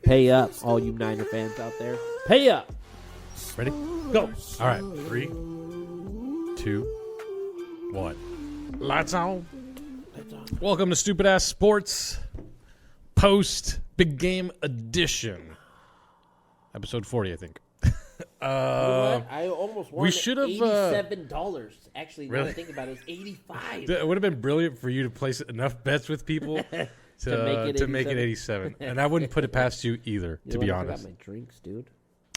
Pay up, all you Niner fans out there. Pay up. Ready? Go. All right. 3, 2, 1. Lights on. Welcome to Stupid Ass Sports Post Big Game Edition. Episode 40, I think. You know what? I almost won we should have $87. Actually, now really? that I think about it, it's $85. It would have been brilliant for you to place enough bets with people to make it 87. And I wouldn't put it past you either, to be honest. I forgot my drinks, dude.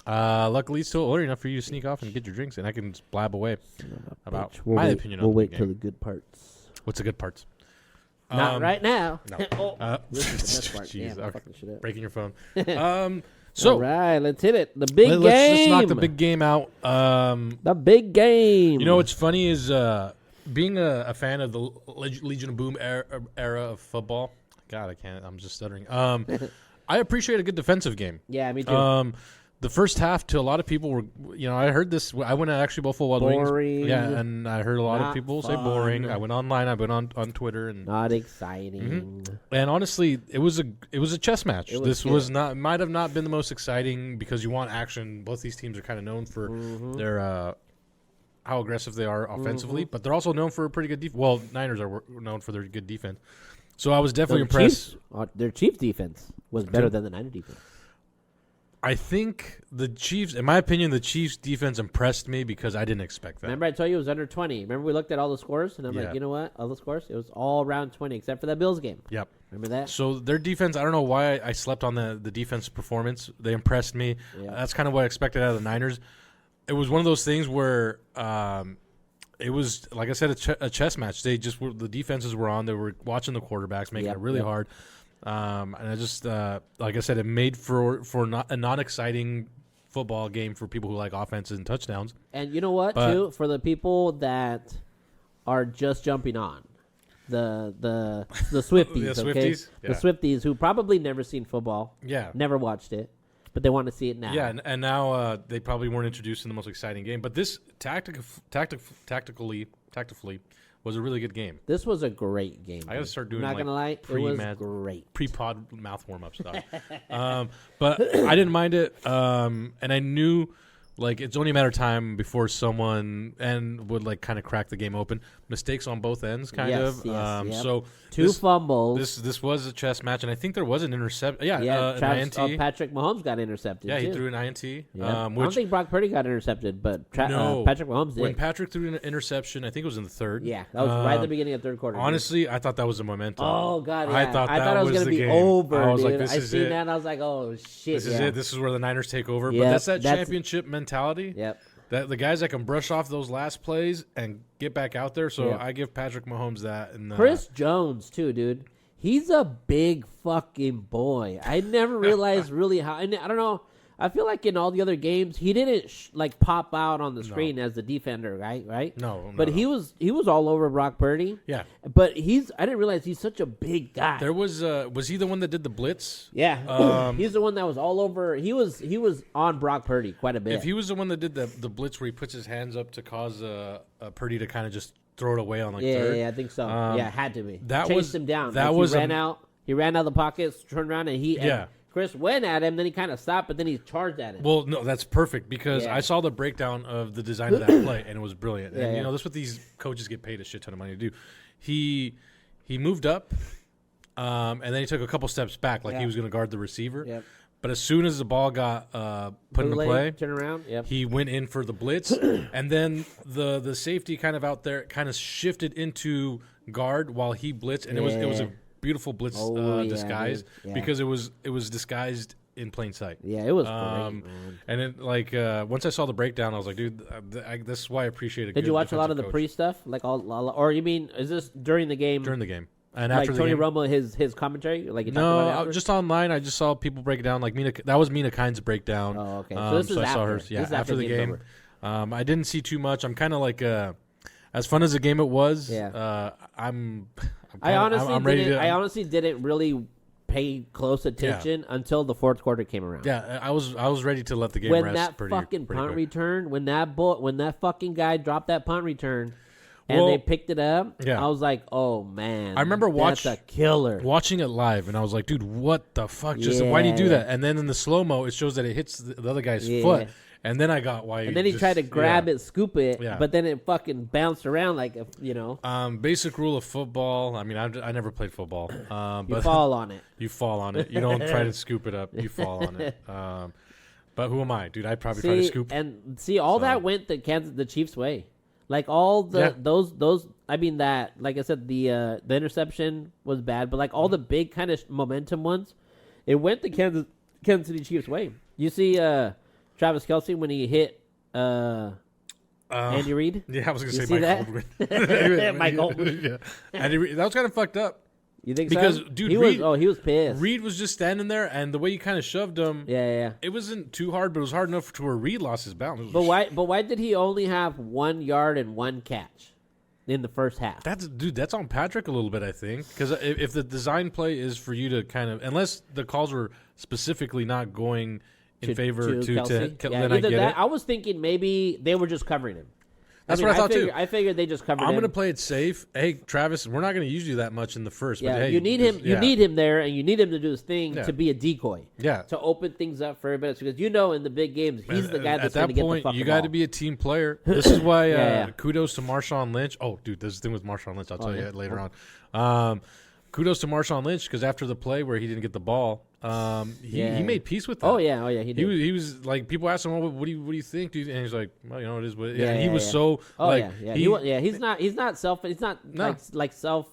Luckily, it's still early enough for you to sneak off and get your drinks, and I can just blab away about my opinion on the We'll wait game. till the good parts. What's the good parts? Not right now. No. This is the best part. Jeez, Damn, I'm okay. fucking shit up. Breaking your phone. So all right, let's hit it. The big game. Let's knock the big game out. The big game. You know what's funny is being a fan of the Legion of Boom era of football. God, I'm just stuttering. I appreciate a good defensive game. Yeah, me too. The first half to a lot of people were, I heard this. I went to actually Buffalo Wild Wings. Boring. Yeah, and I heard a lot of people say fun. boring. I went online. I went on Twitter and not exciting. And honestly, it was a chess match. This good. was not might have not been the most exciting because you want action. Both these teams are kind of known for their how aggressive they are offensively, but they're also known for a pretty good defense. Well, Niners are known for their good defense. So I was definitely impressed. Their Chiefs defense was better than the Niner defense. I think the Chiefs, in my opinion, the Chiefs defense impressed me because I didn't expect that. Remember I told you it was under 20. Remember we looked at all the scores, and I'm like, you know what? All the scores? It was all around 20, except for that Bills game. Yep. Remember that? So their defense, I don't know why I slept on the defense performance. They impressed me. Yeah. That's kind of what I expected out of the Niners. It was one of those things where it was, like I said, a chess match. They just the defenses were on. They were watching the quarterbacks, making it really hard. And I just, like I said, it made for a non-exciting football game for people who like offenses and touchdowns. And you know what, too? For the people that are just jumping on, the Swifties, The okay? Swifties? Yeah. The Swifties who probably never seen football, never watched it, but they want to see it now. Yeah, and now they probably weren't introduced in the most exciting game. But this tactically was a really good game. This was a great game. I got to start doing. I'm not gonna lie, it was great. Pre-pod mouth warm-up stuff. But I didn't mind it, and I knew it's only a matter of time before someone would kind of crack the game open. Mistakes on both ends, kind of. Yep. So two fumbles. This was a chess match, and I think there was an interception. An INT. Patrick Mahomes got intercepted. Yeah, too. he threw an INT. I don't think Brock Purdy got intercepted, but no, Patrick Mahomes did. When Patrick threw an interception, I think it was in the third. Yeah, that was right at the beginning of the third quarter. Honestly, I thought that was a momentum. Oh God, yeah. I thought it was going to be game. over. I was dude. like, this is seen it. that, and I was like, oh shit, This is it. This is where the Niners take over. Yep, But that's that championship mentality. Yep. That the guys that can brush off those last plays and get back out there. So Yep. I give Patrick Mahomes that. And Chris Jones too, dude. He's a big fucking boy. I never realized really how. And I don't know. I feel like in all the other games, he didn't pop out on the screen as the defender, right? No. But he was all over Brock Purdy. Yeah. But I didn't realize he's such a big guy. There was he the one that did the blitz? Yeah. He's the one that was all over. He was on Brock Purdy quite a bit. If he was the one that did the blitz where he puts his hands up to cause Purdy to kind of just throw it away on third. Yeah, I think so. It had to be. That Chased him down. He ran out of the pockets, turned around, and Chris went at him, then he kind of stopped, but then he charged at him. Well, no, that's perfect because I saw the breakdown of the design of that play, and it was brilliant. And, that's what these coaches get paid a shit ton of money to do. He moved up, and then he took a couple steps back like he was going to guard the receiver. Yep. But as soon as the ball got put into play, turn around. Yep. he went in for the blitz, and then the safety kind of out there kind of shifted into guard while he blitzed, and it was a beautiful blitz disguise because it was disguised in plain sight. Yeah, it was great, man. And then once I saw the breakdown, I was like, dude, this is why I appreciate it. Did you watch a lot of the pre-stuff? Or you mean, is this during the game? During the game. And like after Tony the game, Romo, his commentary? No, just online. I just saw people break it down. Like that was Mina Kine's breakdown. Oh, okay. So this is I saw after. hers. Yeah, this is after the game. Over. I didn't see too much. I'm kind of like, as fun as the game it was. Yeah. I honestly didn't really pay close attention until the fourth quarter came around. Yeah, I was ready to let the game when rest. That pretty fucking pretty punt quick. return, when that fucking guy dropped that punt return. and Well, they picked it up. yeah. I was like, oh man, I remember that's a killer. watching it live, and I was like, dude, what the fuck? Just why do you do that? And then in the slow mo, it shows that it hits the other guy's foot, and then I got why. And then he tried to grab it, scoop it, Yeah. but then it fucking bounced around like you know. Basic rule of football. I mean, I never played football. You But fall on it. you fall on it. You don't try to scoop it up. You fall on it. But who am I, dude? I'd probably try to scoop. And see, all that went the Chiefs' way. Like all the those. I mean that. Like I said, the interception was bad, but like all the big kind of momentum ones, it went the Kansas City Chiefs' way. You see, Travis Kelce when he hit Andy Reid. Yeah, I was gonna You say see Mike Holmgren. Mike Holmgren. Yeah. Andy Reid, that was kind of fucked up. You think Because, so? dude, he Reid- he was pissed. Reed was just standing there, and the way you kind of shoved him, Yeah. it wasn't too hard, but it was hard enough to where Reed lost his balance. But why did he only have 1 yard and 1 catch in the first half? That's on Patrick a little bit, I think, because if the design play is for you to kind of, unless the calls were specifically not going in favor to Kelce? then I get it. I was thinking maybe they were just covering him. That's what I thought too. I figured they just covered him. I'm going to play it safe. Hey, Travis, we're not going to use you that much in the first. Yeah, but hey, you need him. You need him there, and you need him to do his thing Yeah. to be a decoy. Yeah. To open things up for everybody, because in the big games, he's the guy At that's that going to get the point, fucking you got to ball. be a team player. This is why Yeah. kudos to Marshawn Lynch. Oh, dude, this thing with Marshawn Lynch, I'll tell you yeah. later on. Kudos to Marshawn Lynch because after the play where he didn't get the ball, he made peace with that. Oh yeah, he did. He was like, people asked him, "Oh, what do you think, dude?" And he's like, "Well, it is what." Yeah, and he was yeah. so Oh like, yeah. He's not No. like self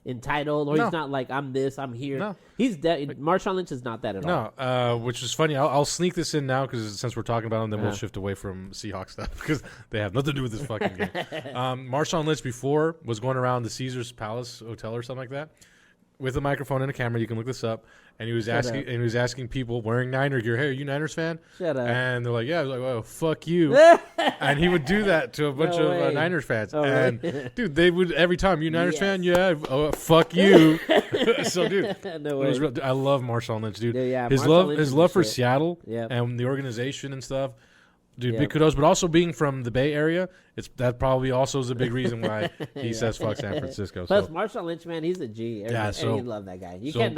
entitled, or No. he's not like I'm this, I'm here. No. He's Marshawn Lynch is not that at all. No, which is funny. I'll sneak this in now because since we're talking about him, then we'll shift away from Seahawks stuff because they have nothing to do with this fucking game. Marshawn Lynch before was going around the Caesars Palace Hotel or something like that with a microphone and a camera. You can look this up. And he was asking people wearing Niner gear, "Hey, are you Niners fan?" Shut up. And they're like, "Yeah." I was like, "Well, fuck you." And he would do that to a bunch No of way. Niners fans. Oh, and really? dude, they would every time, "You Niners Yes. fan?" "Yeah." "Oh, fuck you." So, dude, No it was way. real, I love Marshawn Lynch, dude. Yeah, his Marshawn love, Lynch his is love the for shit. Seattle Yep. and the organization and stuff. Dude, Yep. big kudos. But also being from the Bay Area, that probably also is a big reason why he says fuck San Francisco. Plus, So Marshawn Lynch, man, he's a G. Yeah, so- you love that guy. You so- can't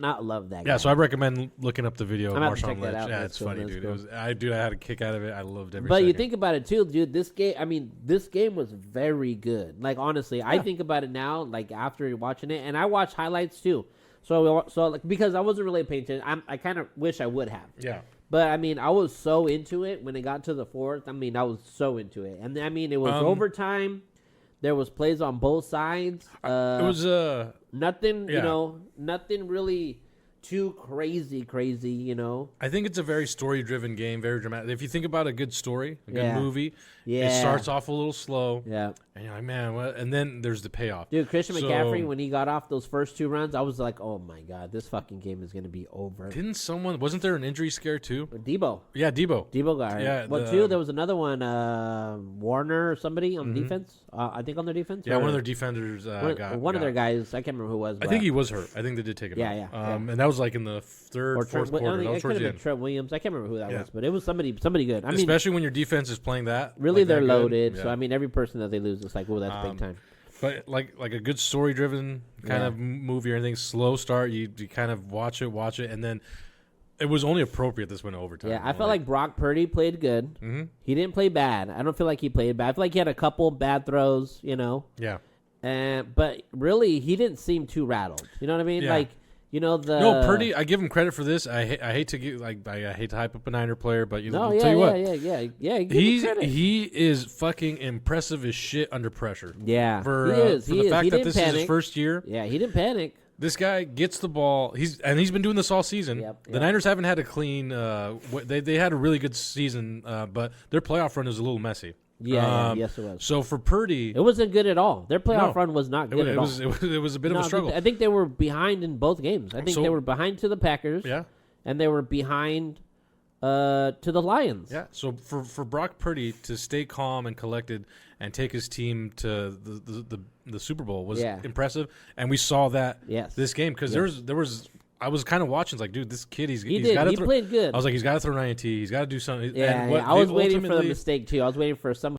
not love that guy. yeah, so I recommend looking up the video of I'm gonna have to Marshawn check that Lynch. out. Yeah, That's it's cool, funny, that's dude. cool. I had a kick out of it. I loved every But second. you think about it too, dude. This game was very good. Like honestly, I think about it now, like after watching it, and I watched highlights too. So like, because I wasn't really paying attention, I kind of wish I would have. Yeah. But I mean, I was so into it when it got to the fourth. I mean, I was so into it, and I mean, it was overtime. There was plays on both sides. It was Nothing, Yeah. nothing really too crazy, I think it's a very story-driven game, very dramatic. If you think about a good story, a good Yeah. movie, Yeah. it starts off a little slow, Yeah. and you're like, man, what? And then there's the payoff. Dude, Christian So- McCaffrey, when he got off those first 2 runs, I was like, oh my God, this fucking game is going to be over. Wasn't there an injury scare too? Debo. Yeah, Debo. Debo got hurt. Yeah, Well, too, there was another one, Warner or somebody on defense. I think on their defense. Yeah, or one of their defenders one of their guys. I can't remember who it was. I think he was hurt. I think they did take him Yeah, out. yeah. And that was like in the third, fourth quarter. That was it could towards have the been end. Trent Williams. I can't remember who that Yeah. was, but it was somebody good. I mean, Especially when your defense is playing that. really, like they're that good. loaded. Yeah. So I mean, every person that they lose, it's like, oh, that's big time. But like a good story-driven kind of movie or anything, slow start, you kind of watch it, and then it was only appropriate this went overtime. Yeah, I felt like Brock Purdy played good. Mm-hmm. He didn't play bad. I don't feel like he played bad. I feel like he had a couple bad throws, Yeah. But really, he didn't seem too rattled. You know what I mean? Yeah. Like, No, Purdy. I give him credit for this. I hate to give I hate to hype up a Niner player, but No, I'll tell you what, yeah. Give him credit. he is fucking impressive as shit under pressure. Yeah, For he is. for the fact He that didn't this is his panic. first year, Yeah, he didn't panic. this guy gets the ball. He's been doing this all season. Yep. The Niners haven't had a clean. They had a really good season, but their playoff run was a little messy. Yeah, yes, it was. So for Purdy, It wasn't good at all. Their playoff No. run was not good at all. it was a bit of a struggle. I think they were behind in both games. I think So- they were behind to the Packers. Yeah. And they were behind to the Lions. Yeah, so for Brock Purdy to stay calm and collected and take his team to the Super Bowl was impressive, and we saw that this game because there was I was kind of watching, like, dude, this kid he's got to He played good. I was like, he's got to throw an INT, he's got to do something. Yeah, and what I was they waiting for the ultimately- mistake too. I was waiting for some